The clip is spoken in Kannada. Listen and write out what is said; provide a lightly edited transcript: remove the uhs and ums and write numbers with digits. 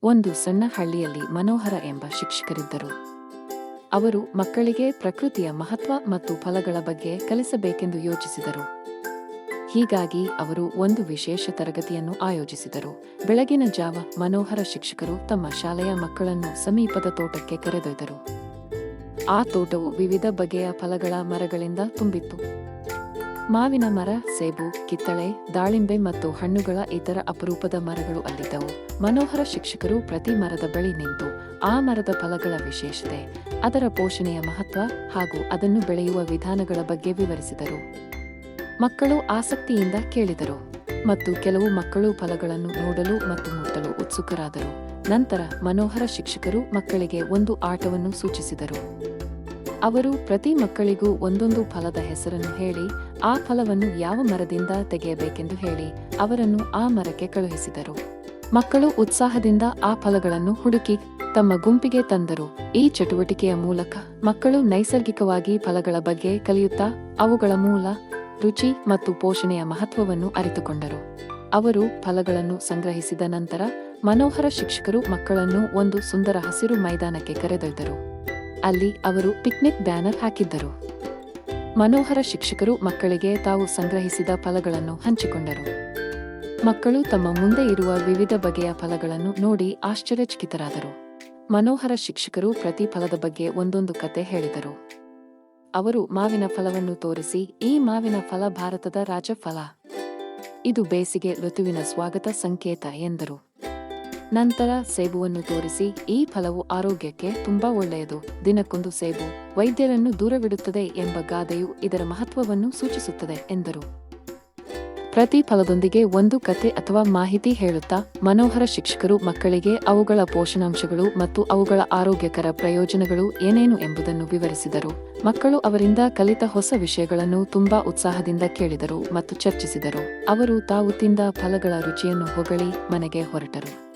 ಒಂದು ಸಣ್ಣ ಹಳ್ಳಿಯಲ್ಲಿ ಮನೋಹರ ಎಂಬ ಶಿಕ್ಷಕರಿದ್ದರು. ಅವರು ಮಕ್ಕಳಿಗೆ ಪ್ರಕೃತಿಯ ಮಹತ್ವ ಮತ್ತು ಫಲಗಳ ಬಗ್ಗೆ ಕಲಿಸಬೇಕೆಂದು ಯೋಚಿಸಿದರು. ಹೀಗಾಗಿ ಅವರು ಒಂದು ವಿಶೇಷ ತರಗತಿಯನ್ನು ಆಯೋಜಿಸಿದರು. ಬೆಳಗಿನ ಜಾವ ಮನೋಹರ ಶಿಕ್ಷಕರು ತಮ್ಮ ಶಾಲೆಯ ಮಕ್ಕಳನ್ನು ಸಮೀಪದ ತೋಟಕ್ಕೆ ಕರೆದೊಯ್ದರು. ಆ ತೋಟವು ವಿವಿಧ ಬಗೆಯ ಫಲಗಳ ಮರಗಳಿಂದ ತುಂಬಿತ್ತು. ಮಾವಿನ ಮರ, ಸೇಬು, ಕಿತ್ತಳೆ, ದಾಳಿಂಬೆ ಮತ್ತು ಹಣ್ಣುಗಳ ಇತರ ಅಪರೂಪದ ಮರಗಳು ಅಲ್ಲಿದ್ದವು. ಮನೋಹರ ಶಿಕ್ಷಕರು ಪ್ರತಿ ಮರದ ಬಳಿ ನಿಂತು ಆ ಮರದ ಫಲಗಳ ವಿಶೇಷತೆ, ಅದರ ಪೋಷಣೆಯ ಮಹತ್ವ ಹಾಗೂ ಅದನ್ನು ಬೆಳೆಯುವ ವಿಧಾನಗಳ ಬಗ್ಗೆ ವಿವರಿಸಿದರು. ಮಕ್ಕಳು ಆಸಕ್ತಿಯಿಂದ ಕೇಳಿದರು ಮತ್ತು ಕೆಲವು ಮಕ್ಕಳು ಫಲಗಳನ್ನು ನೋಡಲು ಮತ್ತು ಮುಟ್ಟಲು ಉತ್ಸುಕರಾದರು. ನಂತರ ಮನೋಹರ ಶಿಕ್ಷಕರು ಮಕ್ಕಳಿಗೆ ಒಂದು ಆಟವನ್ನು ಸೂಚಿಸಿದರು. ಅವರು ಪ್ರತಿ ಮಕ್ಕಳಿಗೂ ಒಂದೊಂದು ಫಲದ ಹೆಸರನ್ನು ಹೇಳಿ ಆ ಫಲವನ್ನು ಯಾವ ಮರದಿಂದ ತೆಗೆಯಬೇಕೆಂದು ಹೇಳಿ ಅವರನ್ನು ಆ ಮರಕ್ಕೆ ಕಳುಹಿಸಿದರು. ಮಕ್ಕಳು ಉತ್ಸಾಹದಿಂದ ಆ ಫಲಗಳನ್ನು ಹುಡುಕಿ ತಮ್ಮ ಗುಂಪಿಗೆ ತಂದರು. ಈ ಚಟುವಟಿಕೆಯ ಮೂಲಕ ಮಕ್ಕಳು ನೈಸರ್ಗಿಕವಾಗಿ ಫಲಗಳ ಬಗ್ಗೆ ಕಲಿಯುತ್ತಾ ಅವುಗಳ ಮೂಲ, ರುಚಿ ಮತ್ತು ಪೋಷಣೆಯ ಮಹತ್ವವನ್ನು ಅರಿತುಕೊಂಡರು. ಅವರು ಫಲಗಳನ್ನು ಸಂಗ್ರಹಿಸಿದ ನಂತರ ಮನೋಹರ ಶಿಕ್ಷಕರು ಮಕ್ಕಳನ್ನು ಒಂದು ಸುಂದರ ಹಸಿರು ಮೈದಾನಕ್ಕೆ ಕರೆದೊಯ್ದರು. ಅಲ್ಲಿ ಅವರು ಪಿಕ್ನಿಕ್ ಬ್ಯಾನರ್ ಹಾಕಿದ್ದರು. ಮನೋಹರ ಶಿಕ್ಷಕರು ಮಕ್ಕಳಿಗೆ ತಾವು ಸಂಗ್ರಹಿಸಿದ ಫಲಗಳನ್ನು ಹಂಚಿಕೊಂಡರು. ಮಕ್ಕಳು ತಮ್ಮ ಮುಂದೆ ಇರುವ ವಿವಿಧ ಬಗೆಯ ಫಲಗಳನ್ನು ನೋಡಿ ಆಶ್ಚರ್ಯಚಕಿತರಾದರು. ಮನೋಹರ ಶಿಕ್ಷಕರು ಪ್ರತಿ ಫಲದ ಬಗ್ಗೆ ಒಂದೊಂದು ಕತೆ ಹೇಳಿದರು. ಅವರು ಮಾವಿನ ಫಲವನ್ನು ತೋರಿಸಿ, ಈ ಮಾವಿನ ಫಲ ಭಾರತದ ರಾಜಫಲ. ಇದು ಬೇಸಿಗೆ ಋತುವಿನ ಸ್ವಾಗತ ಸಂಕೇತ ಎಂದರು. ನಂತರ ಸೇಬುವನ್ನು ತೋರಿಸಿ, ಈ ಫಲವು ಆರೋಗ್ಯಕ್ಕೆ ತುಂಬಾ ಒಳ್ಳೆಯದು. ದಿನಕ್ಕೊಂದು ಸೇಬು ವೈದ್ಯರನ್ನು ದೂರವಿಡುತ್ತದೆ ಎಂಬ ಗಾದೆಯು ಇದರ ಮಹತ್ವವನ್ನು ಸೂಚಿಸುತ್ತದೆ ಎಂದರು. ಪ್ರತಿ ಫಲದೊಂದಿಗೆ ಒಂದು ಕತೆ ಅಥವಾ ಮಾಹಿತಿ ಹೇಳುತ್ತಾ ಮನೋಹರ ಶಿಕ್ಷಕರು ಮಕ್ಕಳಿಗೆ ಅವುಗಳ ಪೋಷಣಾಂಶಗಳು ಮತ್ತು ಅವುಗಳ ಆರೋಗ್ಯಕರ ಪ್ರಯೋಜನಗಳು ಏನೇನು ಎಂಬುದನ್ನು ವಿವರಿಸಿದರು. ಮಕ್ಕಳು ಅವರಿಂದ ಕಲಿತ ಹೊಸ ವಿಷಯಗಳನ್ನು ತುಂಬಾ ಉತ್ಸಾಹದಿಂದ ಕೇಳಿದರು ಮತ್ತು ಚರ್ಚಿಸಿದರು. ಅವರು ತಾವು ತಿಂದ ಫಲಗಳ ರುಚಿಯನ್ನು ಹೊಗಳಿ ಮನೆಗೆ ಹೊರಟರು.